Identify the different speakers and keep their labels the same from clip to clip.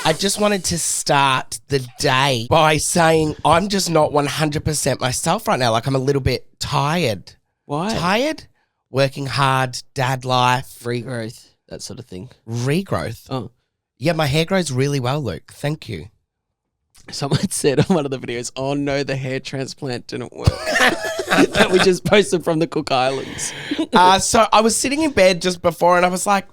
Speaker 1: I just wanted to start the day by saying I'm just not 100% myself right now. Like I'm a little bit tired.
Speaker 2: Why?
Speaker 1: Tired? Working hard, dad life.
Speaker 2: Regrowth, that sort of thing.
Speaker 1: Regrowth?
Speaker 2: Oh.
Speaker 1: Yeah, my hair grows really well, Luke. Thank you.
Speaker 2: Someone said on one of the videos, oh no, the hair transplant didn't work. That we just posted from the Cook Islands.
Speaker 1: So I was sitting in bed just before and I was like,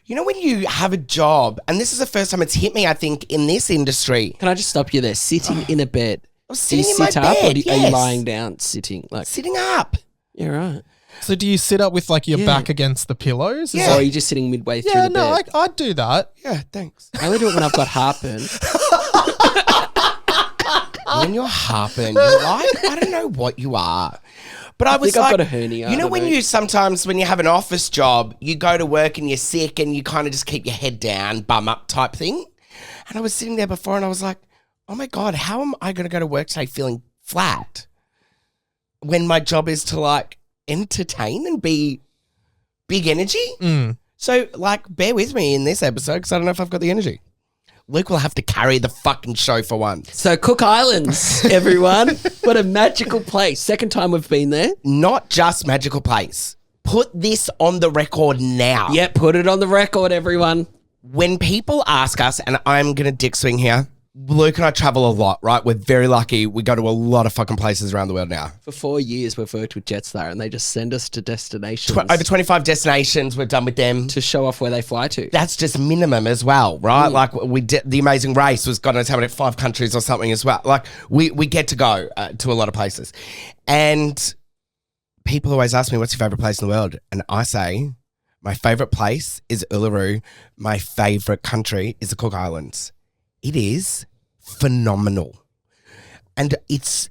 Speaker 1: you know when you have a job, and this is the first time it's hit me, I think, in this industry.
Speaker 2: Can I just stop you there? Sitting in a bed.
Speaker 1: I was sitting in
Speaker 2: do you sit
Speaker 1: my
Speaker 2: up
Speaker 1: bed,
Speaker 2: or are
Speaker 1: yes.
Speaker 2: you lying down sitting? Like
Speaker 1: Sitting up.
Speaker 2: Yeah, right.
Speaker 3: So do you sit up with like your back against the pillows?
Speaker 1: Yeah.
Speaker 2: Or are you just sitting midway through the bed?
Speaker 3: I'd do that.
Speaker 1: Yeah, thanks.
Speaker 2: I only do it when I've got heartburn.
Speaker 1: When you're harping, you're like, I don't know what you are. But I was
Speaker 2: think I've
Speaker 1: like,
Speaker 2: got a hernia,
Speaker 1: you
Speaker 2: I
Speaker 1: know
Speaker 2: don't
Speaker 1: when
Speaker 2: know.
Speaker 1: you sometimes, when you have an office job, you go to work and you're sick and you kind of just keep your head down, bum up type thing. And I was sitting there before and I was like, oh my God, how am I going to go to work today feeling flat when my job is to like entertain and be big energy? So like, bear with me in this episode because I don't know if I've got the energy. Luke will have to carry the fucking show for once.
Speaker 2: So Cook Islands, everyone. What a magical place. Second time we've been there.
Speaker 1: Not just magical place. Put this on the record now.
Speaker 2: Yep, put it on the record, everyone.
Speaker 1: When people ask us, and I'm going to dick swing here, Luke and I travel a lot, right? We're very lucky. We go to a lot of fucking places around the world now.
Speaker 2: For 4 years, we've worked with Jetstar and they just send us to destinations
Speaker 1: Over 25 destinations, we're done with them.
Speaker 2: to show off where they fly to.
Speaker 1: That's just minimum as well, right? Like we did, the Amazing Race was God knows how many, 5 countries or something as well. Like we get to go to a lot of places. And people always ask me, what's your favourite place in the world? And I say, my favourite place is Uluru. My favourite country is the Cook Islands. It is phenomenal. And it's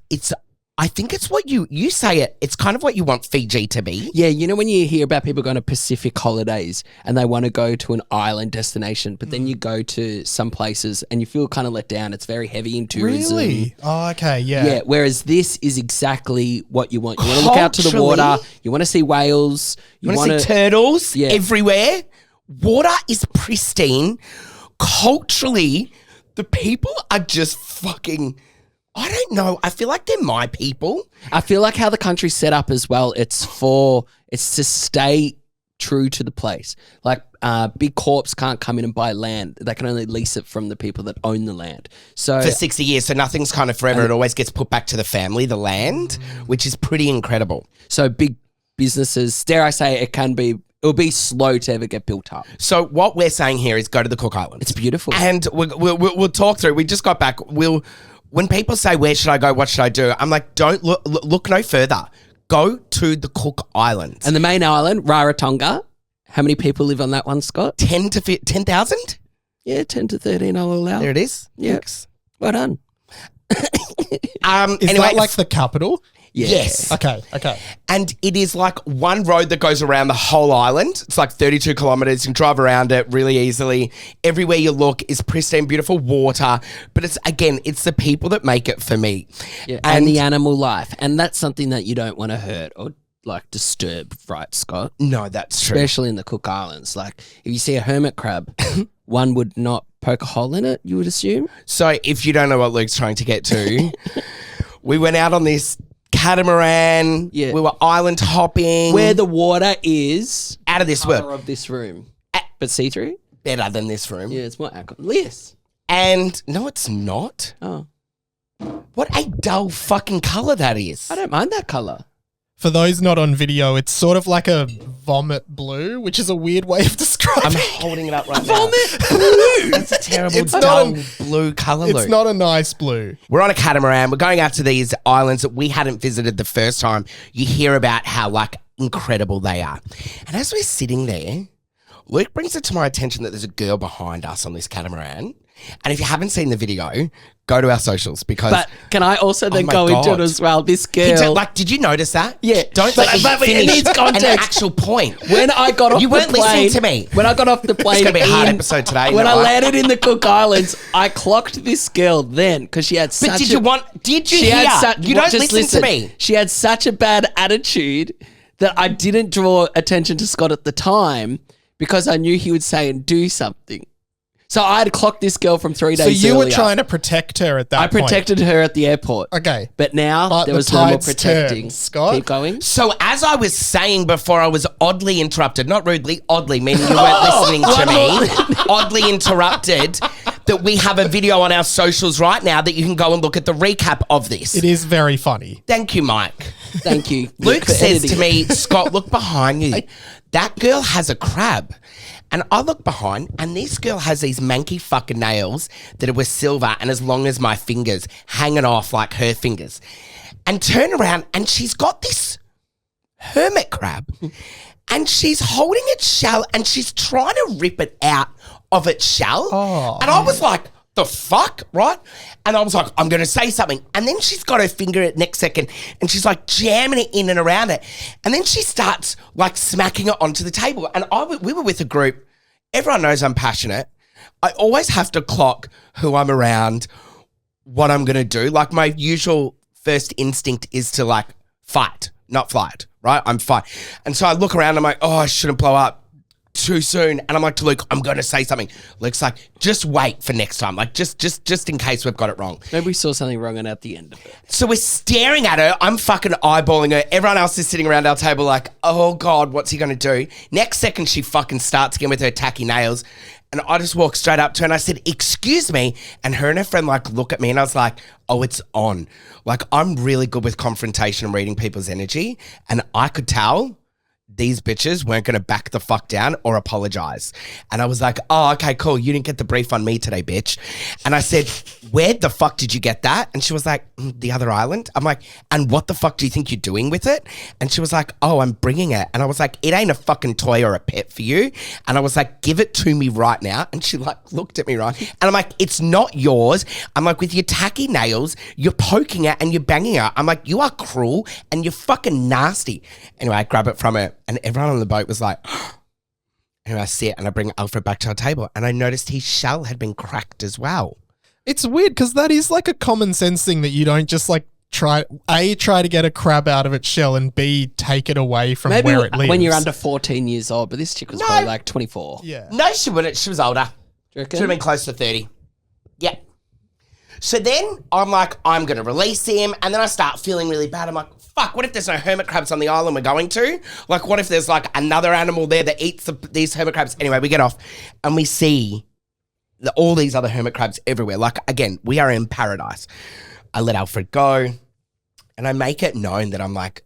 Speaker 1: I think it's what you say it. It's kind of what you want Fiji to be.
Speaker 2: Yeah, you know when you hear about people going to Pacific holidays and they want to go to an island destination, but then you go to some places and you feel kind of let down. It's very heavy in tourism.
Speaker 3: Really? Oh, okay, yeah.
Speaker 2: Yeah, whereas this is exactly what you want. You want to look out to the
Speaker 1: Culturally-
Speaker 2: water. You want to see whales.
Speaker 1: You want to see turtles
Speaker 2: Yeah.
Speaker 1: everywhere. Water is pristine. Culturally, the people are just fucking, I don't know. I feel like they're my people.
Speaker 2: I feel like how the country's set up as well, it's to stay true to the place. Like big corps can't come in and buy land. They can only lease it from the people that own the land. So
Speaker 1: For 60 years, so nothing's kind of forever. It always gets put back to the family, the land, which is pretty incredible.
Speaker 2: So big businesses, dare I say, it'll be slow to ever get built up.
Speaker 1: So what we're saying here is go to the Cook Islands.
Speaker 2: It's beautiful.
Speaker 1: And we'll talk through. We just got back. When people say, where should I go? What should I do? I'm like, don't look no further. Go to the Cook Islands.
Speaker 2: And the main island, Rarotonga, how many people live on that one, Scott?
Speaker 1: 10,000?
Speaker 2: Yeah, 10 to 13 I'll allow.
Speaker 1: There it is.
Speaker 2: Yeah.
Speaker 1: Thanks.
Speaker 2: Well done.
Speaker 3: Is
Speaker 1: Anyway,
Speaker 3: that like the capital?
Speaker 2: Yeah.
Speaker 1: Yes.
Speaker 3: Okay.
Speaker 1: And it is like one road that goes around the whole island. It's like 32 kilometers. You can drive around it really easily. Everywhere you look is pristine, beautiful water. But it's the people that make it for me.
Speaker 2: Yeah. And the animal life. And that's something that you don't want to hurt or like disturb, right, Scott?
Speaker 1: No, that's true.
Speaker 2: Especially in the Cook Islands. Like if you see a hermit crab, one would not poke a hole in it, you would assume.
Speaker 1: So if you don't know what Luke's trying to get to, we went out on this catamaran.
Speaker 2: Yeah.
Speaker 1: We were island hopping.
Speaker 2: Where the water is
Speaker 1: out of this
Speaker 2: colour
Speaker 1: world.
Speaker 2: of this room. But see-through?
Speaker 1: Better than this room.
Speaker 2: Yeah, it's more alcohol. Yes.
Speaker 1: And no, it's not.
Speaker 2: Oh.
Speaker 1: What a dull fucking colour that is.
Speaker 2: I don't mind that colour.
Speaker 3: For those not on video, it's sort of like a vomit blue, which is a weird way of describing.
Speaker 1: I'm holding it up right now.
Speaker 2: Vomit blue!
Speaker 1: That's a terrible
Speaker 3: It's not
Speaker 1: dull
Speaker 3: a-
Speaker 1: blue colour,
Speaker 3: It's
Speaker 1: Luke.
Speaker 3: not a nice blue.
Speaker 1: We're on a catamaran. We're going out to these islands that we hadn't visited the first time. You hear about how like incredible they are. And as we're sitting there, Luke brings it to my attention that there's a girl behind us on this catamaran. And if you haven't seen the video, go to our socials because...
Speaker 2: But can I also then
Speaker 1: my
Speaker 2: go into
Speaker 1: God.
Speaker 2: it as well? This girl...
Speaker 1: did you notice that?
Speaker 2: Yeah.
Speaker 1: Don't
Speaker 2: But-
Speaker 1: let me
Speaker 2: but it
Speaker 1: finish
Speaker 2: needs context.
Speaker 1: an actual point.
Speaker 2: When I got off
Speaker 1: You
Speaker 2: the
Speaker 1: weren't
Speaker 2: plane...
Speaker 1: listening to me.
Speaker 2: When I got off the plane...
Speaker 1: It's going to be a hard episode today.
Speaker 2: When I
Speaker 1: no,
Speaker 2: landed in the Cook Islands, I clocked this girl then because she had such
Speaker 1: But did you
Speaker 2: she
Speaker 1: hear?
Speaker 2: had such,
Speaker 1: You don't
Speaker 2: just
Speaker 1: listen to me.
Speaker 2: She had such a bad attitude that I didn't draw attention to Scott at the time because I knew he would say and do something. So I had clocked this girl from 3 days
Speaker 3: So you
Speaker 2: earlier.
Speaker 3: were trying to protect her at that point.
Speaker 2: I protected her at the airport.
Speaker 3: Okay.
Speaker 2: But now
Speaker 3: But
Speaker 2: there
Speaker 3: the
Speaker 2: was no more
Speaker 3: tide's
Speaker 2: protecting.
Speaker 3: turned, Scott.
Speaker 2: Keep going.
Speaker 1: So as I was saying before, I was oddly interrupted, not rudely, oddly, meaning you weren't listening to me, oddly interrupted, that we have a video on our socials right now that you can go and look at the recap of this.
Speaker 3: It is very funny.
Speaker 1: Thank you, Mike.
Speaker 2: Thank you.
Speaker 1: Luke
Speaker 2: for
Speaker 1: says to
Speaker 2: editing.
Speaker 1: me, Scott, look behind you. That girl has a crab. And I look behind, and this girl has these manky fucking nails that were silver and as long as my fingers, hanging off like her fingers. And turn around, and she's got this hermit crab. And she's holding its shell, and she's trying to rip it out of its shell.
Speaker 3: Oh,
Speaker 1: and I was like, the fuck, right? And I was like, I'm going to say something. And then she's got her finger at next second and she's like jamming it in and around it. And then she starts like smacking it onto the table. And we were with a group. Everyone knows I'm passionate. I always have to clock who I'm around, what I'm going to do. Like my usual first instinct is to like fight, not flight, right? I'm fine. And so I look around, I'm like, oh, I shouldn't blow up too soon. And I'm like to Luke, I'm going to say something. Luke's like, just wait for next time. Like just in case we've got it wrong.
Speaker 2: Maybe we saw something wrong and at the end of it.
Speaker 1: So we're staring at her. I'm fucking eyeballing her. Everyone else is sitting around our table like, oh God, what's he going to do? Next second, she fucking starts again with her tacky nails. And I just walked straight up to her and I said, excuse me. And her and her friend like look at me and I was like, oh, it's on. Like I'm really good with confrontation and reading people's energy. And I could tell these bitches weren't going to back the fuck down or apologize. And I was like, oh, okay, cool. You didn't get the brief on me today, bitch. And I said, where the fuck did you get that? And she was like, the other island. I'm like, and what the fuck do you think you're doing with it? And she was like, oh, I'm bringing it. And I was like, it ain't a fucking toy or a pet for you. And I was like, give it to me right now. And she like looked at me right. And I'm like, it's not yours. I'm like, with your tacky nails, you're poking it and you're banging it. I'm like, you are cruel and you're fucking nasty. Anyway, I grab it from her. And everyone on the boat was like, anyway, I see it and I bring Alfred back to our table and I noticed his shell had been cracked as well.
Speaker 3: It's weird because that is like a common sense thing that you don't just like try to get a crab out of its shell and B, take it away from
Speaker 2: Maybe
Speaker 3: where it lives.
Speaker 2: when you're under 14 years old, but this chick was probably like 24.
Speaker 3: Yeah.
Speaker 1: No, she wouldn't. She was older.
Speaker 2: Do you reckon?
Speaker 1: Should have been close to 30. Yeah. So then I'm like, I'm going to release him. And then I start feeling really bad. I'm like, fuck, what if there's no hermit crabs on the island we're going to? Like, what if there's like another animal there that eats these hermit crabs? Anyway, we get off and we see all these other hermit crabs everywhere. Like, again, we are in paradise. I let Alfred go and I make it known that I'm like,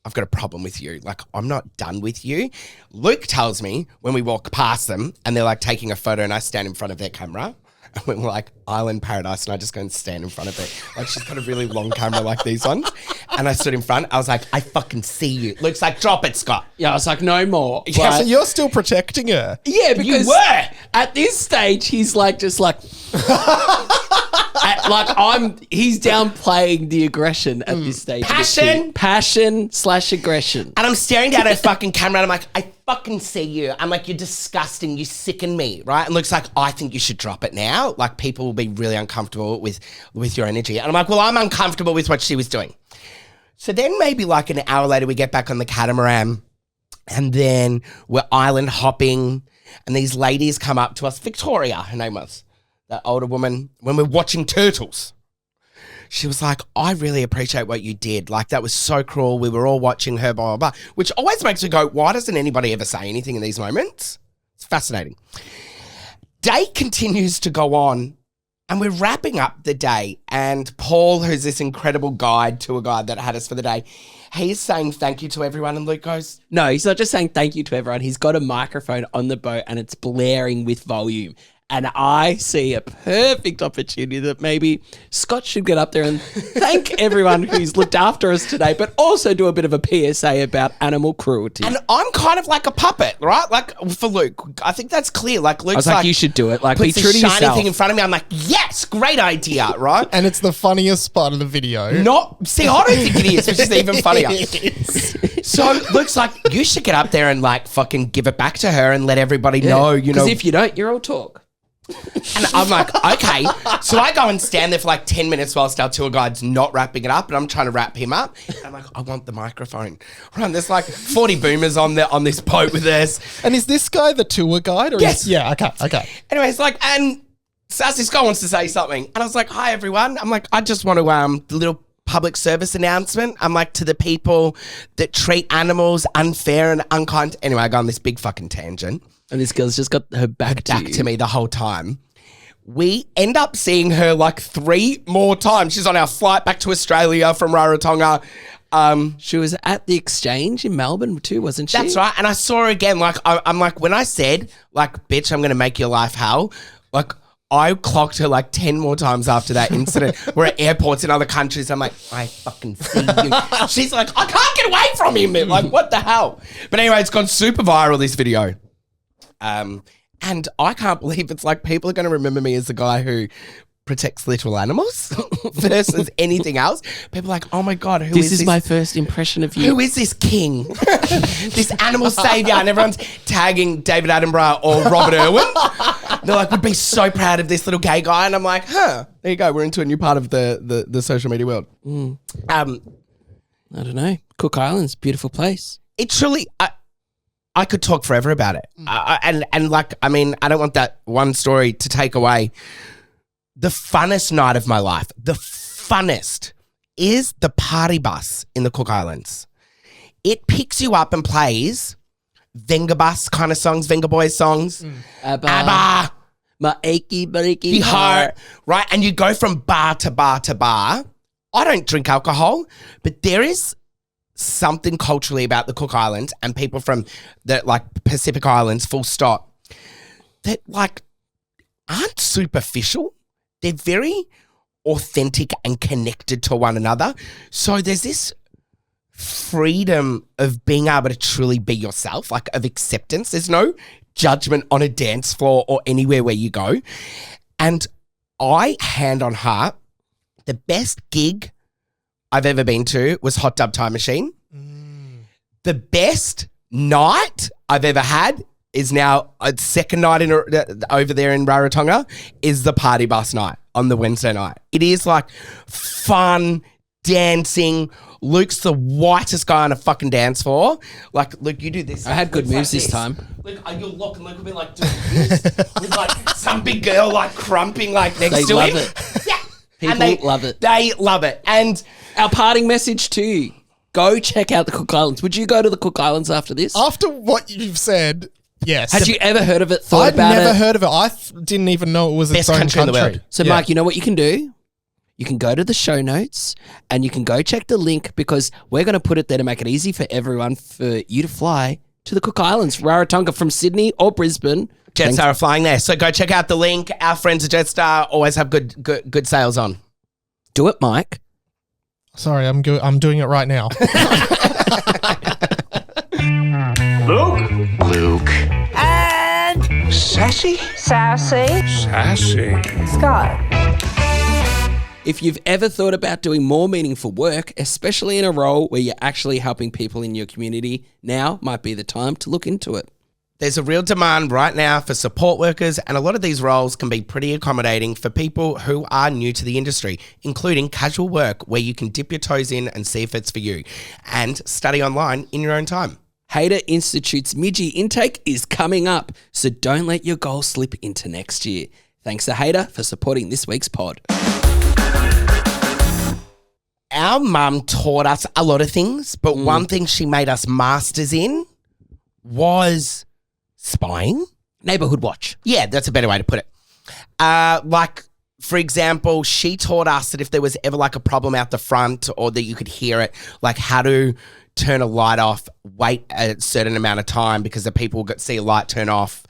Speaker 1: I've got a problem with you. Like, I'm not done with you. Luke tells me when we walk past them and they're like taking a photo and I stand in front of their camera. And we're like, Island Paradise, and I just go and stand in front of it. Like, she's got a really long camera like these ones. And I stood in front. I was like, I fucking see you. Luke's like, drop it, Scott.
Speaker 2: Yeah, I was like, no more.
Speaker 3: Yeah, so
Speaker 2: But-
Speaker 3: you're still protecting her.
Speaker 2: yeah, because
Speaker 1: were.
Speaker 2: at this stage, he's like, just like, he's downplaying the aggression at this stage. Passion/aggression.
Speaker 1: And I'm staring down her fucking camera and I'm like, I fucking see you. I'm like, you're disgusting. You sicken me, right? And Luke's like, I think you should drop it now. Like, people will be really uncomfortable with your energy. And I'm like, well, I'm uncomfortable with what she was doing. So then maybe like an hour later, we get back on the catamaran and then we're island hopping and these ladies come up to us. Victoria, her name was, that older woman, when we're watching turtles. She was like, I really appreciate what you did. Like, that was so cruel. We were all watching her, blah, blah, blah. Which always makes me go, why doesn't anybody ever say anything in these moments? It's fascinating. Day continues to go on, and we're wrapping up the day. And Paul, who's this incredible tour guide that had us for the day, he's saying thank you to everyone. And Luke goes,
Speaker 2: No, he's not just saying thank you to everyone. He's got a microphone on the boat and it's blaring with volume. And I see a perfect opportunity that maybe Scott should get up there and thank everyone who's looked after us today, but also do a bit of a PSA about animal cruelty.
Speaker 1: and I'm kind of like a puppet, right? Like, for Luke, I think that's clear. Like, Luke's
Speaker 2: I was like, you should do it. Like, be
Speaker 1: puts
Speaker 2: true
Speaker 1: a
Speaker 2: to
Speaker 1: shiny
Speaker 2: yourself.
Speaker 1: thing in front of me. I'm like, yes, great idea, right?
Speaker 3: And it's the funniest part of the video.
Speaker 1: I don't think it is, which is even funnier. So Luke's like, you should get up there and like fucking give it back to her and let everybody know, you know.
Speaker 2: Because if you don't, you're all talk.
Speaker 1: And I'm like, okay. So I go and stand there for like 10 minutes whilst our tour guide's not wrapping it up, and I'm trying to wrap him up. And I'm like, I want the microphone. Right, there's like 40 boomers on this boat with us.
Speaker 3: And is this guy the tour guide? Or
Speaker 1: Yes.
Speaker 3: Yeah, okay.
Speaker 1: Anyway, it's like, and Sassy's guy wants to say something. And I was like, hi, everyone. I'm like, I just want to, the little public service announcement. I'm like, to the people that treat animals unfair and unkind. Anyway, I go on this big fucking tangent.
Speaker 2: And this girl's just got her back
Speaker 1: To me the whole time. We end up seeing her like 3 more times. She's on our flight back to Australia from Rarotonga.
Speaker 2: She was at the Exchange in Melbourne too, wasn't she?
Speaker 1: That's right. And I saw her again. Like, I'm like, when I said, like, bitch, I'm going to make your life hell, like, I clocked her like 10 more times after that incident. We're at airports in other countries. I'm like, I fucking see you. She's like, I can't get away from him. Like, what the hell? But anyway, it's gone super viral, this video. And I can't believe it's like people are going to remember me as the guy who protects little animals versus anything else. People are like, oh my God,
Speaker 2: This is my first impression of you.
Speaker 1: Who is this king? This animal savior. And everyone's tagging David Attenborough or Robert Irwin. They're like, we'd be so proud of this little gay guy. And I'm like, there you go. We're into a new part of the social media world.
Speaker 2: I don't know. Cook Islands, beautiful place.
Speaker 1: It truly... I could talk forever about it. And like, I mean, I don't want that one story to take away the funnest night of my life. The funnest is the party bus in the Cook Islands. It picks you up and plays Venga Bus kind of songs, Venga Boys songs. ABBA.
Speaker 2: My achy, breaky heart.
Speaker 1: Right? And you go from bar to bar to bar. I don't drink alcohol, but there is something culturally about the Cook Islands and people from the like Pacific Islands, full stop, that like aren't superficial. They're very authentic and connected to one another. So there's this freedom of being able to truly be yourself, like of acceptance. There's no judgment on a dance floor or anywhere where you go. And I, hand on heart, the best gig I've ever been to was Hot Dub Time Machine. The best night I've ever had is now a second night over there in Rarotonga is the party bus night on the Wednesday night. It is like fun, dancing. Luke's the whitest guy on a fucking dance floor. Like, Luke, you do this.
Speaker 2: I had good moves this time.
Speaker 1: Luke, you'll look and Luke will be like doing this with like some big girl like crumping like next to him.
Speaker 2: They love it.
Speaker 1: Yeah.
Speaker 2: People love it.
Speaker 1: They love it. And
Speaker 2: our parting message too, go check out the Cook Islands. Would you go to the Cook Islands after this?
Speaker 3: After what you've said, yes.
Speaker 2: Had you ever heard of it, thought
Speaker 3: I'd
Speaker 2: about it?
Speaker 3: I'd never heard of it. I didn't even know it was its
Speaker 1: Best
Speaker 3: own
Speaker 1: country in the world.
Speaker 2: So,
Speaker 3: Yeah.
Speaker 2: Mike, you know what you can do? You can go to the show notes and you can go check the link because we're going to put it there to make it easy for everyone for you to fly to the Cook Islands, Rarotonga from Sydney or Brisbane.
Speaker 1: Jetstar are flying there. So go check out the link. Our friends at Jetstar always have good sales on.
Speaker 2: Do it, Mike.
Speaker 3: Sorry, I'm doing it right now.
Speaker 4: Luke.
Speaker 5: And
Speaker 4: Sassy.
Speaker 5: Scott.
Speaker 2: If you've ever thought about doing more meaningful work, especially in a role where you're actually helping people in your community, now might be the time to look into it.
Speaker 1: There's a real demand right now for support workers, and a lot of these roles can be pretty accommodating for people who are new to the industry, including casual work where you can dip your toes in and see if it's for you, and study online in your own time.
Speaker 2: Hayter Institute's Midgie intake is coming up, so don't let your goals slip into next year. Thanks to Hayter for supporting this week's pod.
Speaker 1: Our mum taught us a lot of things, but one thing she made us masters in was spying.
Speaker 2: Neighbourhood Watch.
Speaker 1: Yeah, that's a better way to put it. Like, for example, she taught us that if there was ever like a problem out the front or that you could hear it, like how to turn a light off, wait a certain amount of time because the people will see a light turn off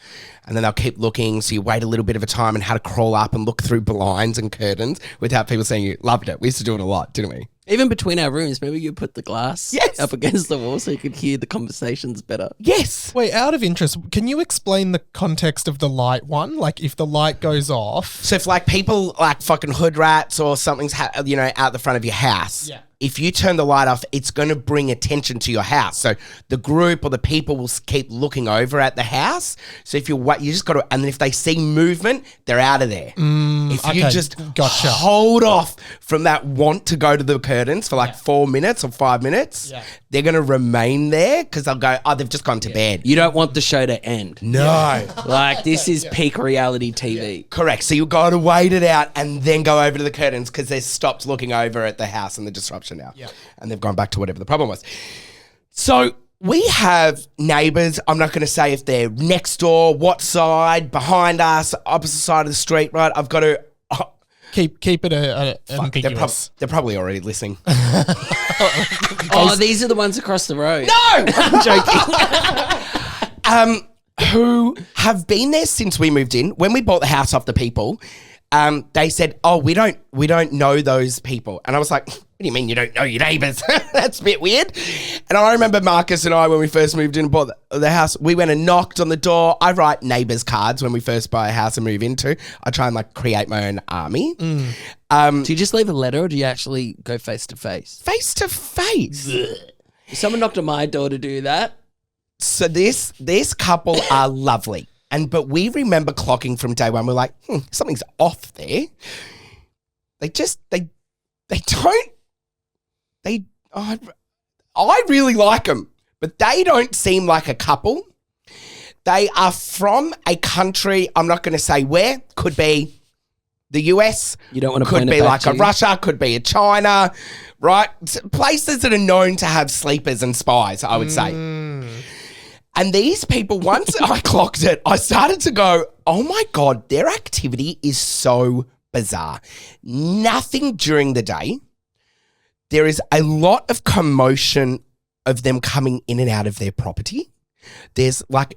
Speaker 1: and then they'll keep looking. So you wait a little bit of a time, and how to crawl up and look through blinds and curtains without people seeing you. Loved it. We used to do it a lot, didn't we?
Speaker 2: Even between our rooms, maybe you put the glass up against the wall so you could hear the conversations better.
Speaker 1: Yes.
Speaker 3: Wait, out of interest, can you explain the context of the light one? Like, if the light goes off...
Speaker 1: So if like people like fucking hood rats or something's out the front of your house, if you turn the light off, it's going to bring attention to your house. So the group or the people will keep looking over at the house. So if you just got to, and then if they see movement, they're out of there. If you just hold off from that want to go to the curtains for like 4 minutes or 5 minutes, they're going to remain there because they'll go, oh, they've just gone to bed.
Speaker 2: You don't want the show to end.
Speaker 1: No.
Speaker 2: Like, this is peak reality TV.
Speaker 1: Correct. So you've got to wait it out and then go over to the curtains because they've stopped looking over at the house and the disruption now. Yeah. And they've gone back to whatever the problem was. So we have neighbours. I'm not going to say if they're next door, what side, behind us, opposite side of the street, right? I've got to...
Speaker 3: Keep it ambiguous.
Speaker 1: They're probably already listening.
Speaker 2: Oh, these are the ones across the road.
Speaker 1: No! I'm joking. Who have been there since we moved in. When we bought the house off the people, they said, oh, we don't know those people. And I was like, what do you mean you don't know your neighbours? That's a bit weird. And I remember Marcus and I, when we first moved in and bought the house, we went and knocked on the door. I write neighbours cards when we first buy a house and move into. I try and like create my own army.
Speaker 2: Do you just leave a letter or do you actually go face to face?
Speaker 1: Face to face.
Speaker 2: If someone knocked on my door to do that.
Speaker 1: So this couple are lovely. But we remember clocking from day one. We're like, something's off there. I really like them, but they don't seem like a couple. They are from a country, I'm not going to say where, could be the US.
Speaker 2: You don't want to
Speaker 1: could
Speaker 2: point
Speaker 1: be
Speaker 2: it back
Speaker 1: like
Speaker 2: to
Speaker 1: a
Speaker 2: you.
Speaker 1: Russia, could be a China, right? Places that are known to have sleepers and spies, I would say. And these people, once I clocked it, I started to go, oh my God, their activity is so bizarre. Nothing during the day. There is a lot of commotion of them coming in and out of their property. There's like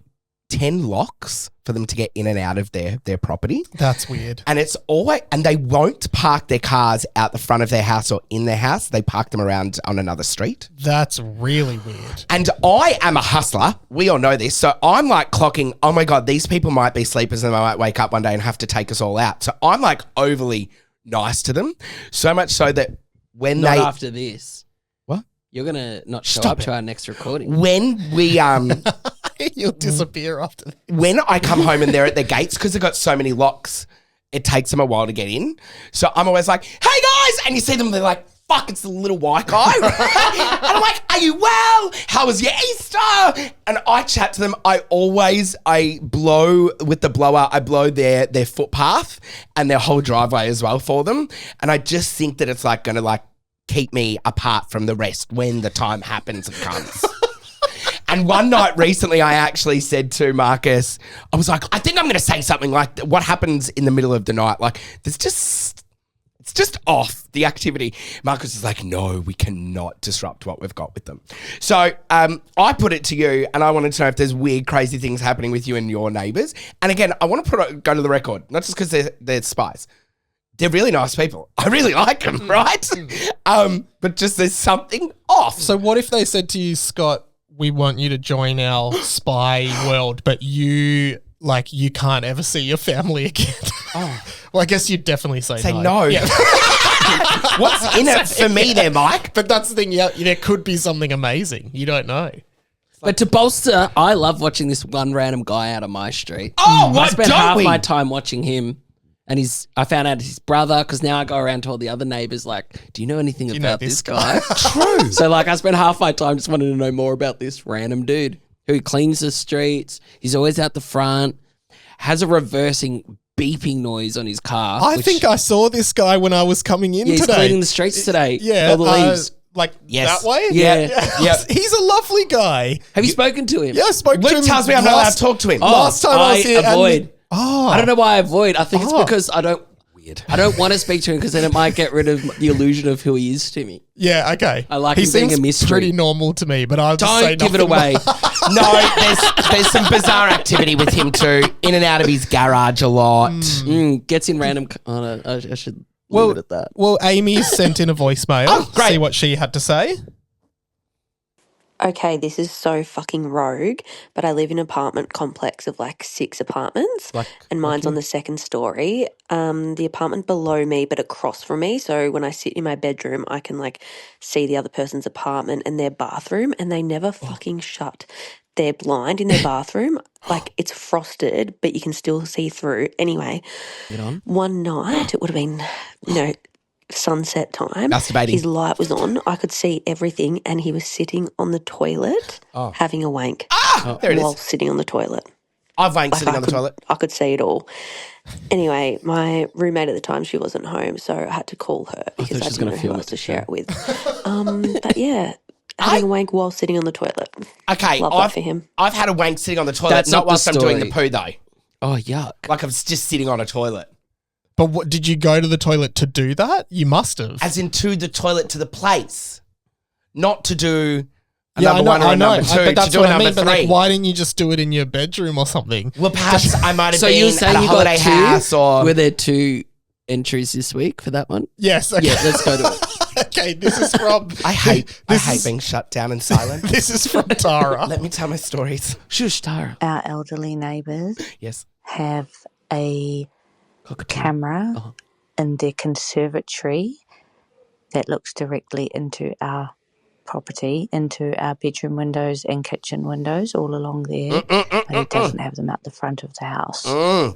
Speaker 1: 10 locks for them to get in and out of their property.
Speaker 3: That's weird.
Speaker 1: And it's always, and they won't park their cars out the front of their house or in their house. They park them around on another street.
Speaker 3: That's really weird.
Speaker 1: And I am a hustler. We all know this. So I'm like clocking, oh my God, these people might be sleepers and they might wake up one day and have to take us all out. So I'm like overly nice to them. So much so that when
Speaker 2: Not
Speaker 1: they...
Speaker 2: after this.
Speaker 1: What?
Speaker 2: You're going to not show
Speaker 1: Stop
Speaker 2: up
Speaker 1: it.
Speaker 2: to our next recording.
Speaker 1: When we...
Speaker 3: You'll disappear after that.
Speaker 1: when I come home and they're at their gates, because they've got so many locks, it takes them a while to get in. So I'm always like, hey guys! And you see them, they're like, fuck, it's the little white guy. And I'm like, are you well? How was your Easter? And I chat to them. I blow with the blower, I blow their footpath and their whole driveway as well for them. And I just think that it's like going to like keep me apart from the rest when the time happens and comes. And one night recently, I actually said to Marcus, I was like, I think I'm going to say something like, what happens in the middle of the night? Like, it's just off, the activity. Marcus is like, no, we cannot disrupt what we've got with them. So I put it to you, and I wanted to know if there's weird, crazy things happening with you and your neighbours. And again, I want to go to the record, not just because they're spies. They're really nice people. I really like them, right? But just there's something off.
Speaker 3: So what if they said to you, Scott, we want you to join our spy world, but you can't ever see your family again? Well, I guess you'd definitely say
Speaker 1: no.
Speaker 3: Yeah.
Speaker 1: What's in it for me there, Mike?
Speaker 3: But that's the thing, yeah, there could be something amazing. You don't know.
Speaker 2: But to bolster, I love watching this one random guy out of my street.
Speaker 1: Oh,
Speaker 2: I
Speaker 1: what
Speaker 2: spent
Speaker 1: don't
Speaker 2: half
Speaker 1: we?
Speaker 2: my time watching him. And I found out it's his brother because now I go around to all the other neighbours like, do you know anything
Speaker 3: know
Speaker 2: about
Speaker 3: this
Speaker 2: this guy?
Speaker 1: True.
Speaker 2: So like I spent half my time just wanting to know more about this random dude who cleans the streets. He's always out the front, has a reversing beeping noise on his car.
Speaker 3: I think I saw this guy when I was coming in
Speaker 2: he's
Speaker 3: today.
Speaker 2: cleaning the streets today.
Speaker 3: Yeah.
Speaker 2: All the leaves.
Speaker 1: Yes.
Speaker 3: That way?
Speaker 2: Yeah.
Speaker 3: He's a lovely guy.
Speaker 2: Have you spoken to him?
Speaker 3: Yeah, I spoke to him.
Speaker 1: Luke tells me I'm not allowed to talk to him.
Speaker 3: Last time I was here.
Speaker 2: avoid. I don't know why I avoid. I think it's
Speaker 3: Oh.
Speaker 2: because I don't want to speak to him because then it might get rid of the illusion of who he is to me.
Speaker 3: Yeah, okay.
Speaker 2: I like
Speaker 3: he
Speaker 2: him being
Speaker 3: seems
Speaker 2: a mystery.
Speaker 3: pretty normal to me, but I'll just say
Speaker 2: Don't give it
Speaker 3: nothing
Speaker 2: away.
Speaker 1: No, there's some bizarre activity with him too. In and out of his garage a lot.
Speaker 2: Gets in random. I should leave it at that.
Speaker 3: Well, Amy sent in a voicemail.
Speaker 1: Oh, great.
Speaker 3: See what she had to say.
Speaker 4: Okay, this is so fucking rogue, but I live in an apartment complex of like 6 apartments, and mine's on the second story. The apartment below me, but across from me. So when I sit in my bedroom, I can like see the other person's apartment and their bathroom, and they never fucking shut their blind in their bathroom. Like it's frosted, but you can still see through. Anyway, one night it would have been, sunset time.
Speaker 1: Masturbating.
Speaker 4: His light was on. I could see everything, and he was sitting on the toilet having a wank.
Speaker 1: There it
Speaker 4: while
Speaker 1: is.
Speaker 4: sitting on the toilet.
Speaker 1: I've wanked sitting on the toilet.
Speaker 4: I could see it all. Anyway, my roommate at the time, she wasn't home, so I had to call her because I didn't know who else to share it with. But yeah, having a wank while sitting on the toilet.
Speaker 1: Okay,
Speaker 4: Love that for him.
Speaker 1: I've had a wank sitting on the toilet,
Speaker 2: That's
Speaker 1: not
Speaker 2: not the
Speaker 1: whilst I'm doing the
Speaker 2: story.
Speaker 1: poo though.
Speaker 2: Oh, yuck.
Speaker 1: Like I'm just sitting on a toilet.
Speaker 3: But what, did you go to the toilet to do that? You must have.
Speaker 1: As in to the toilet to the place. Not to do a
Speaker 3: Yeah,
Speaker 1: number one or a number two.
Speaker 3: but that's
Speaker 1: to do
Speaker 3: what
Speaker 1: a
Speaker 3: I
Speaker 1: number
Speaker 3: mean. But
Speaker 1: three.
Speaker 3: like, why didn't you just do it in your bedroom or something?
Speaker 1: Well, perhaps I might have
Speaker 2: So you're
Speaker 1: been
Speaker 2: saying
Speaker 1: at a
Speaker 2: you
Speaker 1: holiday
Speaker 2: got two?
Speaker 1: house or...
Speaker 2: Were there 2 entries this week for that one?
Speaker 3: Yes. Okay.
Speaker 2: Yeah, let's go to it.
Speaker 3: Okay, this is from.
Speaker 1: I hate
Speaker 3: This is-
Speaker 1: being shut down and silent.
Speaker 3: This is from Tara.
Speaker 1: Let me tell my stories.
Speaker 2: Shush, Tara.
Speaker 6: Our elderly neighbours
Speaker 1: Yes.
Speaker 6: have a camera in their conservatory that looks directly into our property, into our bedroom windows and kitchen windows all along there. But it doesn't have them out the front of the house,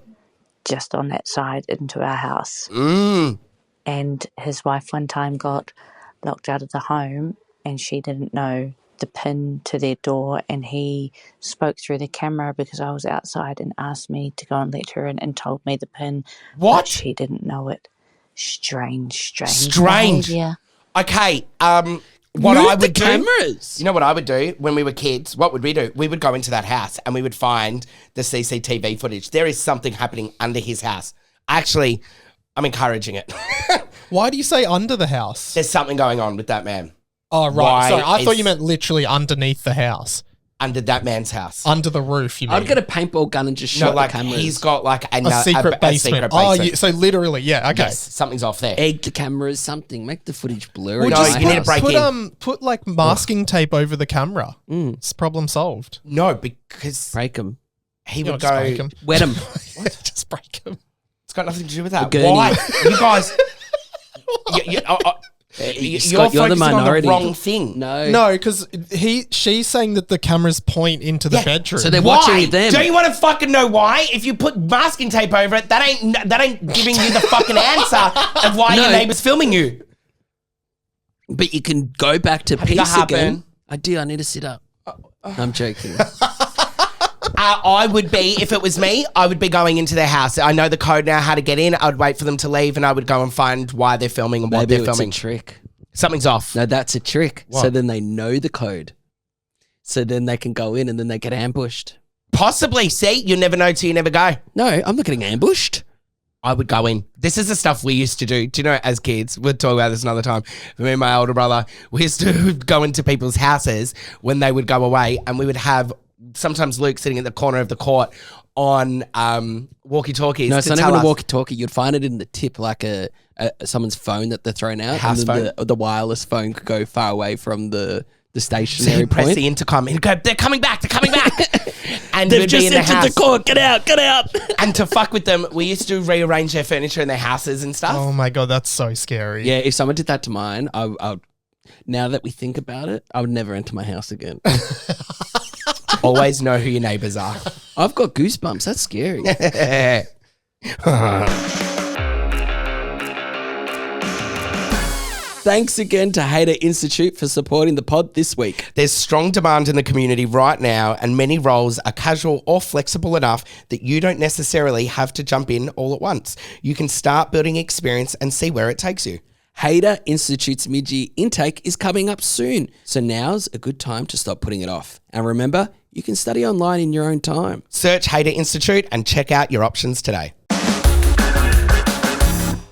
Speaker 6: just on that side into our house. And his wife one time got locked out of the home and she didn't know the pin to their door, and he spoke through the camera because I was outside and asked me to go and let her in and told me the pin.
Speaker 1: What?
Speaker 6: But she didn't know it. Strange
Speaker 1: Okay,
Speaker 6: behaviour.
Speaker 1: what
Speaker 2: Move
Speaker 1: I would
Speaker 2: the
Speaker 1: do...
Speaker 2: cameras.
Speaker 1: You know what I would do when we were kids? What would we do? We would go into that house and we would find the CCTV footage. There is something happening under his house. Actually, I'm encouraging it.
Speaker 3: Why do you say under the house?
Speaker 1: There's something going on with that man.
Speaker 3: Oh, right.
Speaker 1: Why
Speaker 3: Sorry, I thought
Speaker 1: is-
Speaker 3: you meant literally underneath the house.
Speaker 1: Under that man's house.
Speaker 3: Under the roof, you mean?
Speaker 2: I'd get a paintball gun and just shoot
Speaker 1: No, like
Speaker 2: the cameras.
Speaker 1: he's got like
Speaker 3: a secret basement. Oh, so literally, yeah, okay.
Speaker 1: Yes, something's off there.
Speaker 2: Egg the cameras, something. Make the footage blurry.
Speaker 3: Well,
Speaker 1: No,
Speaker 3: just
Speaker 1: you need to break in.
Speaker 3: put like masking tape over the camera. It's problem solved.
Speaker 1: No, because
Speaker 2: Break them.
Speaker 1: he
Speaker 3: You
Speaker 1: would
Speaker 3: know, just
Speaker 1: go.
Speaker 3: break 'em.
Speaker 2: Wet them.
Speaker 3: Just break them.
Speaker 1: It's got nothing to do with that.
Speaker 2: gurney.
Speaker 1: Why? You guys. You're
Speaker 2: Scott, you're the
Speaker 1: focusing on
Speaker 2: minority.
Speaker 1: the wrong thing.
Speaker 2: No.
Speaker 3: No, because she's saying that the cameras point into the bedroom.
Speaker 2: So they're
Speaker 1: Why?
Speaker 2: watching them.
Speaker 1: Do you want to fucking know why? If you put masking tape over it, that ain't giving you the fucking answer of why your
Speaker 2: No.
Speaker 1: neighbour's filming you.
Speaker 2: But you can go back to
Speaker 1: that
Speaker 2: peace
Speaker 1: happen?
Speaker 2: again. I do. I need to sit up. I'm joking.
Speaker 1: I would be, if it was me, I would be going into their house. I know the code now, how to get in. I'd wait for them to leave and I would go and find why they're filming and what
Speaker 2: Maybe
Speaker 1: they're
Speaker 2: it's
Speaker 1: filming.
Speaker 2: a trick.
Speaker 1: Something's off.
Speaker 2: No, that's a trick.
Speaker 1: What?
Speaker 2: So then they know the code. So then they can go in and then they get ambushed.
Speaker 1: Possibly. See, you never know till you never go.
Speaker 2: No, I'm not getting ambushed.
Speaker 1: I would go in. This is the stuff we used to do. Do you know, as kids, we'll talk about this another time. Me and my older brother, we used to go into people's houses when they would go away and we would have sometimes Luke sitting in the corner of the court on walkie-talkies.
Speaker 2: No,
Speaker 1: to
Speaker 2: it's not
Speaker 1: tell
Speaker 2: even a
Speaker 1: us-
Speaker 2: walkie-talkie. You'd find it in the tip, like someone's phone that they're throwing out.
Speaker 1: House
Speaker 2: and then the wireless phone could go far away from the
Speaker 1: So
Speaker 2: stationary
Speaker 1: he'd press
Speaker 2: point.
Speaker 1: the intercom and he'd go, they're coming back. And
Speaker 2: They've
Speaker 1: we'd
Speaker 2: just
Speaker 1: be in the
Speaker 2: entered
Speaker 1: house.
Speaker 2: the court. Get out, get out.
Speaker 1: And to fuck with them, we used to rearrange their furniture in their houses and stuff.
Speaker 3: Oh my God, that's so scary.
Speaker 2: Yeah, if someone did that to mine, I would, now that we think about it, I would never enter my house again.
Speaker 1: Always know who your neighbours are.
Speaker 2: I've got goosebumps. That's scary. Thanks again to Hater Institute for supporting the pod this week.
Speaker 1: There's strong demand in the community right now, and many roles are casual or flexible enough that you don't necessarily have to jump in all at once. You can start building experience and see where it takes you.
Speaker 2: Hater Institute's mid-year intake is coming up soon, so now's a good time to stop putting it off. And remember, you can study online in your own time.
Speaker 1: Search Hater Institute and check out your options today.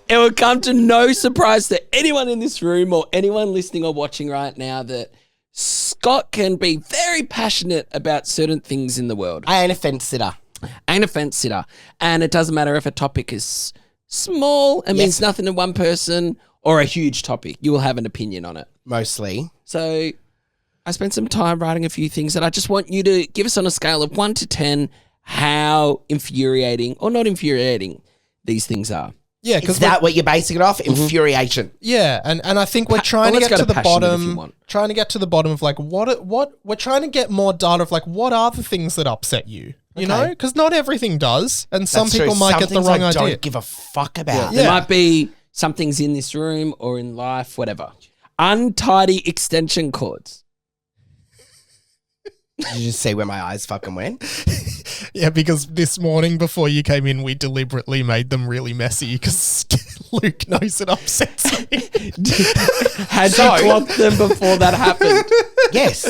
Speaker 2: It will come to no surprise to anyone in this room or anyone listening or watching right now that Scott can be very passionate about certain things in the world.
Speaker 1: I ain't a fence sitter.
Speaker 2: Ain't a fence sitter. And it doesn't matter if a topic is small, it means nothing to one person, or a huge topic. You will have an opinion on it.
Speaker 1: Mostly.
Speaker 2: So I spent some time writing a few things that I just want you to give us on a scale of 1 to 10 how infuriating or not infuriating these things are.
Speaker 3: Yeah,
Speaker 1: Is
Speaker 3: because
Speaker 1: that what you're basing it off? Infuriation.
Speaker 3: yeah, and I think we're trying to
Speaker 2: let's
Speaker 3: get
Speaker 2: go
Speaker 3: to the
Speaker 2: passionate if you
Speaker 3: bottom.
Speaker 2: want.
Speaker 3: Trying to get to the bottom of like what we're trying to get more data of like what are the things that upset you. You know, because not everything does, and some
Speaker 1: That's true.
Speaker 3: people might
Speaker 1: Some
Speaker 3: get the
Speaker 1: things
Speaker 3: wrong
Speaker 1: I
Speaker 3: idea.
Speaker 1: don't give a fuck about.
Speaker 2: There might be something's in this room or in life, whatever. Untidy extension cords.
Speaker 1: Did you just see where my eyes fucking went?
Speaker 3: Yeah, because this morning before you came in, we deliberately made them really messy because Luke knows it upsets me.
Speaker 2: Had you clocked them before that happened?
Speaker 1: Yes.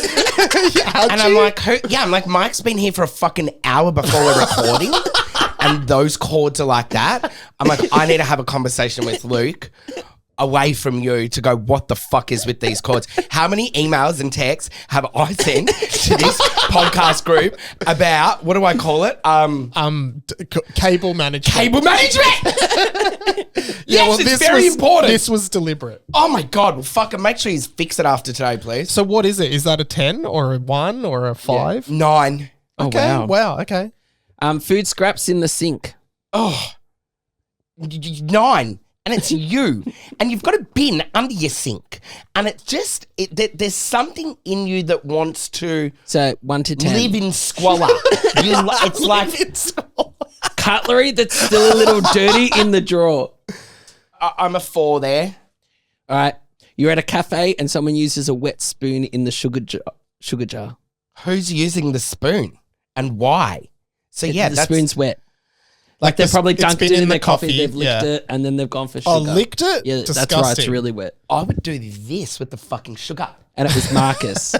Speaker 1: And I'm like, I'm like, Mike's been here for a fucking hour before we're recording, and those cords are like that. I'm like, I need to have a conversation with Luke away from you to go, what the fuck is with these cords? How many emails and texts have I sent to this podcast group about, what do I call it?
Speaker 3: Cable management.
Speaker 1: Cable management! Yes, it's very important.
Speaker 3: This was deliberate.
Speaker 1: Oh my God, well fucking make sure you fix it after today, please.
Speaker 3: So what is it? Is that a 10 or a 1 or a 5?
Speaker 1: 9.
Speaker 3: Okay.
Speaker 2: Oh, wow.
Speaker 3: Wow. Okay.
Speaker 2: Food scraps in the sink.
Speaker 1: Oh, 9. And it's you. And you've got a bin under your sink. And it's just, there's something in you that wants to
Speaker 2: So 1 to 10.
Speaker 1: live in squalor. It's like,
Speaker 2: Cutlery that's still a little dirty in the drawer.
Speaker 1: I'm a 4 there.
Speaker 2: All right. You're at a cafe and someone uses a wet spoon in the sugar jar.
Speaker 1: Who's using the spoon and why? So yeah,
Speaker 2: the spoon's wet.
Speaker 3: Like
Speaker 2: They've probably
Speaker 3: it's
Speaker 2: dunked
Speaker 3: been
Speaker 2: it in
Speaker 3: the
Speaker 2: their coffee, they've licked it, and then they've gone for sugar.
Speaker 3: Oh, licked it?
Speaker 2: Yeah,
Speaker 3: Disgusting.
Speaker 2: that's right. It's really wet.
Speaker 1: I would do this with the fucking sugar.
Speaker 2: And it was Marcus.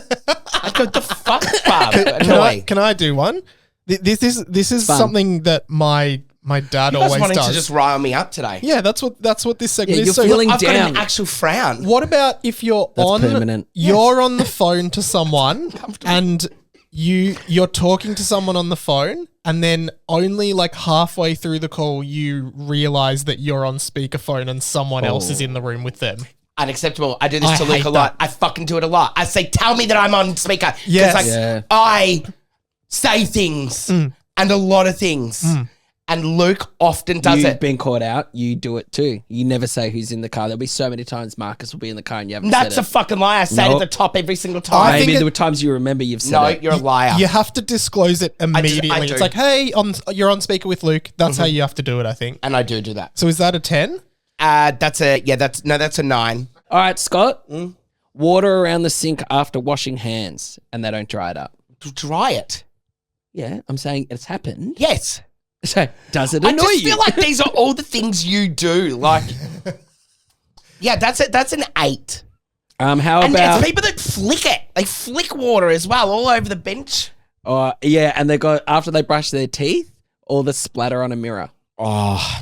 Speaker 1: I go, the fuck, Bob?
Speaker 3: Can I do one? This is
Speaker 2: Fun.
Speaker 3: something that my dad
Speaker 1: You guys
Speaker 3: always
Speaker 1: wanting
Speaker 3: does.
Speaker 1: to just rile me up today.
Speaker 3: Yeah, that's what this segment
Speaker 2: Yeah,
Speaker 3: is.
Speaker 2: you're
Speaker 3: So
Speaker 2: feeling
Speaker 1: I've got
Speaker 2: down.
Speaker 1: an actual frown.
Speaker 3: what about if you're
Speaker 2: That's permanent.
Speaker 3: You're on the phone to someone and you're talking to someone on the phone, and then only like halfway through the call you realize that you're on speakerphone and someone else is in the room with them.
Speaker 1: Unacceptable. I do this
Speaker 3: I
Speaker 1: to Luke
Speaker 3: hate
Speaker 1: a lot.
Speaker 3: that.
Speaker 1: I fucking do it a lot. I say, tell me that I'm on speaker.
Speaker 3: Yes.
Speaker 1: Like,
Speaker 2: Yeah.
Speaker 1: I say things and a lot of things. And Luke often does
Speaker 2: You've
Speaker 1: it.
Speaker 2: been caught out. You do it too. You never say who's in the car. There'll be so many times Marcus will be in the car and you haven't
Speaker 1: That's
Speaker 2: said
Speaker 1: a fucking lie. I say it
Speaker 2: Nope.
Speaker 1: at the top every single
Speaker 3: I
Speaker 1: time.
Speaker 3: think
Speaker 2: Maybe
Speaker 3: it-
Speaker 2: there were times you remember you've said
Speaker 1: No,
Speaker 2: it.
Speaker 1: you're a liar.
Speaker 3: You have to disclose it immediately.
Speaker 1: I
Speaker 3: It's
Speaker 1: do.
Speaker 3: like, hey, you're on speaker with Luke. That's how you have to do it, I think.
Speaker 1: And I do that.
Speaker 3: So is that a 10?
Speaker 1: That's a 9.
Speaker 2: All right, Scott. Water around the sink after washing hands and they don't dry it up.
Speaker 1: Dry it.
Speaker 2: Yeah, I'm saying it's happened.
Speaker 1: Yes.
Speaker 2: So does it
Speaker 1: I
Speaker 2: annoy
Speaker 1: just
Speaker 2: you?
Speaker 1: feel like these are all the things you do. Like, yeah, that's it. That's an 8.
Speaker 2: How
Speaker 1: And
Speaker 2: about
Speaker 1: it's people that flick it. They flick water as well all over the bench.
Speaker 2: yeah, and they go after they brush their teeth or the splatter on a mirror.
Speaker 1: Oh,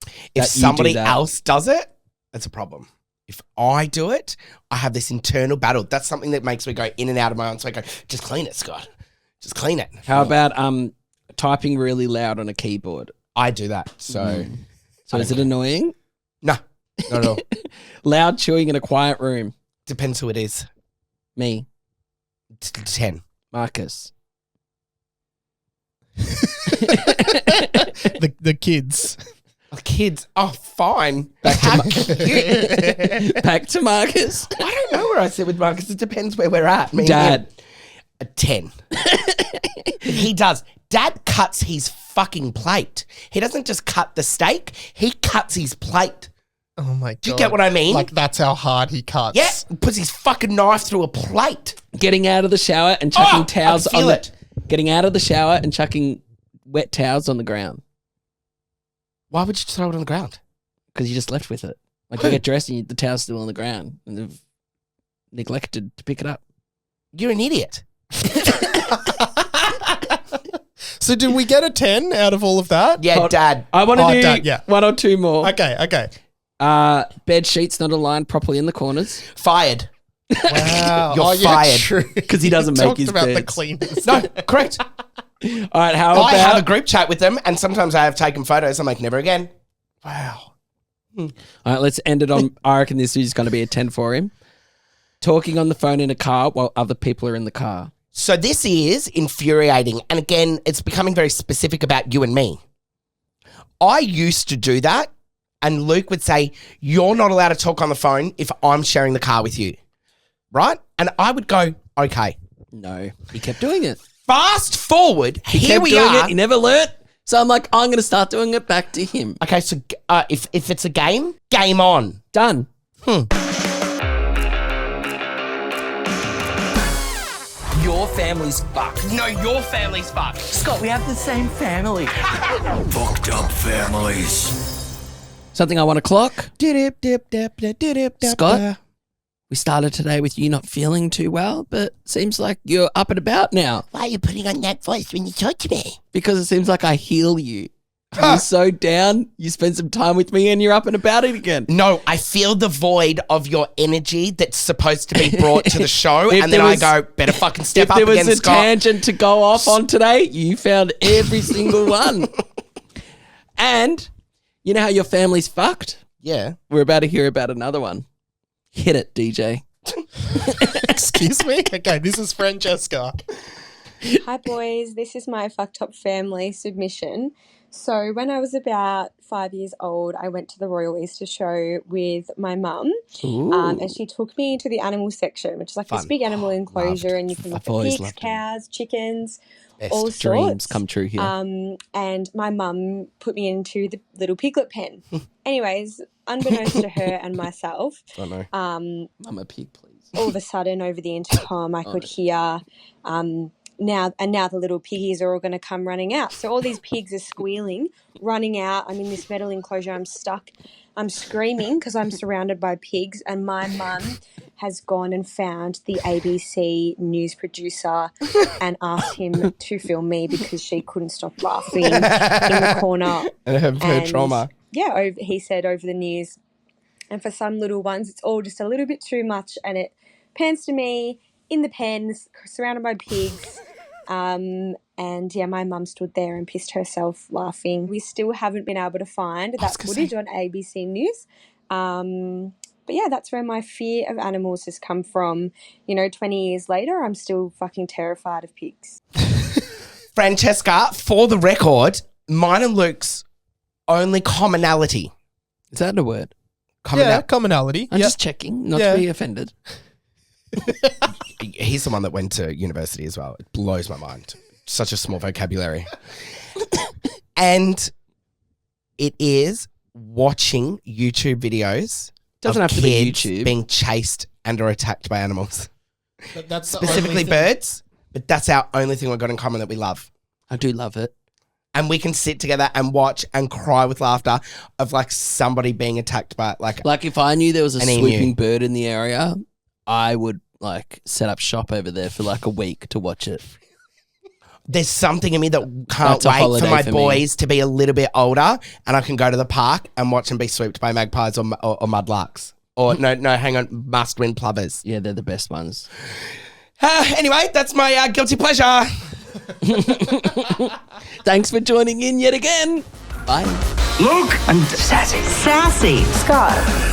Speaker 1: if
Speaker 2: That you do
Speaker 1: somebody
Speaker 2: that.
Speaker 1: else does it, that's a problem. If I do it, I have this internal battle. That's something that makes me go in and out of my own. So I go, just clean it, Scott. Just clean it.
Speaker 2: How about typing really loud on a keyboard?
Speaker 1: I do that. So,
Speaker 2: So is it annoying?
Speaker 1: no, not at all.
Speaker 2: Loud chewing in a quiet room.
Speaker 1: Depends who it is.
Speaker 2: Me,
Speaker 1: 10.
Speaker 2: Marcus.
Speaker 3: The kids.
Speaker 1: Kids, oh, fine.
Speaker 2: Back to
Speaker 1: How
Speaker 2: Ma-
Speaker 1: cute.
Speaker 2: Back to Marcus.
Speaker 1: I don't know where I sit with Marcus. It depends where we're at. Me and
Speaker 2: Dad.
Speaker 1: him. A 10. He does. Dad cuts his fucking plate. He doesn't just cut the steak. He cuts his plate.
Speaker 3: Oh my God.
Speaker 1: Do you get what I mean?
Speaker 3: Like that's how hard he cuts.
Speaker 1: Yeah, puts his fucking knife through a plate.
Speaker 2: Getting out of the shower and chucking
Speaker 1: I
Speaker 2: towels
Speaker 1: can feel
Speaker 2: on
Speaker 1: it.
Speaker 2: Getting out of the shower and chucking wet towels on the ground
Speaker 1: Why would you throw it on the ground?
Speaker 2: because you just left with it. Like you get dressed and the towel's still on the ground and they've neglected to pick it up.
Speaker 1: You're an idiot.
Speaker 3: So did we get a 10 out of all of that?
Speaker 1: Yeah,
Speaker 2: Hold-
Speaker 1: Dad.
Speaker 2: I want to
Speaker 3: Oh,
Speaker 2: do
Speaker 3: Dad, yeah.
Speaker 2: one or two more.
Speaker 3: Okay.
Speaker 2: Bed sheets not aligned properly in the corners
Speaker 1: Fired.
Speaker 3: Wow.
Speaker 1: You're fired.
Speaker 3: True.
Speaker 2: because he doesn't
Speaker 3: You
Speaker 2: make
Speaker 3: talked
Speaker 2: his
Speaker 3: about the
Speaker 2: beds.
Speaker 3: cleaners.
Speaker 1: No, correct.
Speaker 2: All right, how
Speaker 1: I have a
Speaker 2: about
Speaker 1: group chat with them, and sometimes I have taken photos. I'm like, never again.
Speaker 3: Wow.
Speaker 2: all right, let's end it on I reckon this is going to be a 10 for him. Talking on the phone in a car while other people are in the car.
Speaker 1: So this is infuriating. And again, it's becoming very specific about you and me. I used to do that. And Luke would say, you're not allowed to talk on the phone if I'm sharing the car with you. Right? And I would go, okay.
Speaker 2: No, he kept doing it.
Speaker 1: Fast forward,
Speaker 2: He
Speaker 1: here
Speaker 2: kept
Speaker 1: we
Speaker 2: doing
Speaker 1: are.
Speaker 2: it. He never learnt. So I'm like, I'm going to start doing it back to him.
Speaker 1: Okay, so if it's a game, game on.
Speaker 2: Done.
Speaker 5: Your family's fucked.
Speaker 1: No, your family's fucked.
Speaker 5: Scott, we have the same family.
Speaker 7: Fucked up families.
Speaker 2: Something I want to clock. Scott, we started today with you not feeling too well, but seems like you're up and about now.
Speaker 1: Why are you putting on that voice when you talk to me?
Speaker 2: Because it seems like I heal you. You're so down, you spend some time with me and you're up and about it again.
Speaker 1: No, I feel the void of your energy that's supposed to be brought to the show,
Speaker 2: If
Speaker 1: and then
Speaker 2: there
Speaker 1: I
Speaker 2: was-
Speaker 1: go, better fucking step
Speaker 2: If
Speaker 1: up
Speaker 2: there was
Speaker 1: again,
Speaker 2: a
Speaker 1: Scott.
Speaker 2: tangent to go off on today, you found every single one. And you know how your family's fucked?
Speaker 1: Yeah.
Speaker 2: We're about to hear about another one. Hit it, DJ.
Speaker 3: Excuse me? Okay, this is Francesca.
Speaker 8: Hi boys, this is my fucked up family submission. So when I was about 5 years old, I went to the Royal Easter Show with my mum, and she took me into the animal section, which is like this big animal enclosure, and you can look
Speaker 2: I've
Speaker 8: at
Speaker 2: always
Speaker 8: pigs,
Speaker 2: loved them.
Speaker 8: cows, chickens,
Speaker 1: Best
Speaker 8: all
Speaker 2: Dreams
Speaker 8: sorts.
Speaker 2: come true here.
Speaker 8: And my mum put me into the little piglet pen. Anyways, unbeknownst to her and myself,
Speaker 1: I know.
Speaker 2: I'm a pig, please.
Speaker 8: all of a sudden over the intercom I could hear now the little piggies are all going to come running out. So all these pigs are squealing, running out. I'm in this metal enclosure. I'm stuck. I'm screaming because I'm surrounded by pigs, and my mum has gone and found the ABC news producer and asked him to film me because she couldn't stop laughing in the corner.
Speaker 1: And her trauma.
Speaker 8: Yeah, he said over the news. And for some little ones, it's all just a little bit too much, and it pans to me in the pens, surrounded by pigs. And yeah, my mum stood there and pissed herself laughing. We still haven't been able to find that footage on ABC News. But yeah, that's where my fear of animals has come from. 20 years later, I'm still fucking terrified of pigs.
Speaker 1: Francesca, for the record, mine and Luke's only commonality.
Speaker 2: Is that a word?
Speaker 3: Yeah, commonality.
Speaker 2: I'm
Speaker 3: Yep.
Speaker 2: just checking, not
Speaker 3: Yeah.
Speaker 2: to be offended.
Speaker 1: He's the one that went to university as well. It blows my mind. Such a small vocabulary. And it is watching YouTube videos.
Speaker 2: Doesn't
Speaker 1: of
Speaker 2: have to be
Speaker 1: kids
Speaker 2: YouTube.
Speaker 1: being chased and or attacked by animals.
Speaker 3: But that's the
Speaker 1: Specifically
Speaker 3: only thing-
Speaker 1: birds, but that's our only thing we've got in common that we love.
Speaker 2: I do love it.
Speaker 1: And we can sit together and watch and cry with laughter of like somebody being attacked by
Speaker 2: Like if I knew there was a
Speaker 1: An emu.
Speaker 2: swooping bird in the area, I would like set up shop over there for like a week to watch it.
Speaker 1: There's something in me that can't
Speaker 2: That's a
Speaker 1: wait for
Speaker 2: holiday
Speaker 1: my
Speaker 2: for me.
Speaker 1: boys to be a little bit older and I can go to the park and watch them be swooped by magpies or mudlarks. Or no, hang on, must-win plovers.
Speaker 2: Yeah, they're the best ones.
Speaker 1: Anyway, that's my guilty pleasure.
Speaker 2: Thanks for joining in yet again. Bye.
Speaker 5: Luke and Sassy. Sassy. Scott.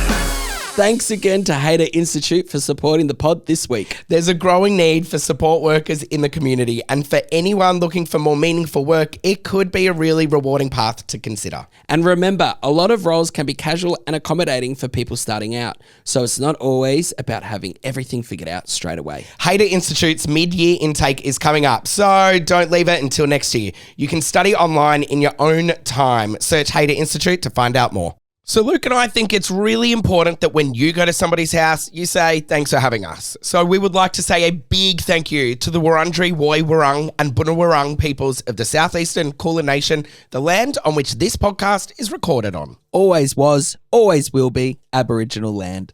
Speaker 2: Thanks again to Hater Institute for supporting the pod this week.
Speaker 1: There's a growing need for support workers in the community, and for anyone looking for more meaningful work, it could be a really rewarding path to consider.
Speaker 2: And remember, a lot of roles can be casual and accommodating for people starting out. So it's not always about having everything figured out straight away.
Speaker 1: Hater Institute's mid-year intake is coming up, so don't leave it until next year. You can study online in your own time. Search Hater Institute to find out more. So Luke and I think it's really important that when you go to somebody's house, you say, thanks for having us. So we would like to say a big thank you to the Wurundjeri, Woi Wurrung and Bunurong peoples of the Southeastern Kulin Nation, the land on which this podcast is recorded on.
Speaker 2: Always was, always will be Aboriginal land.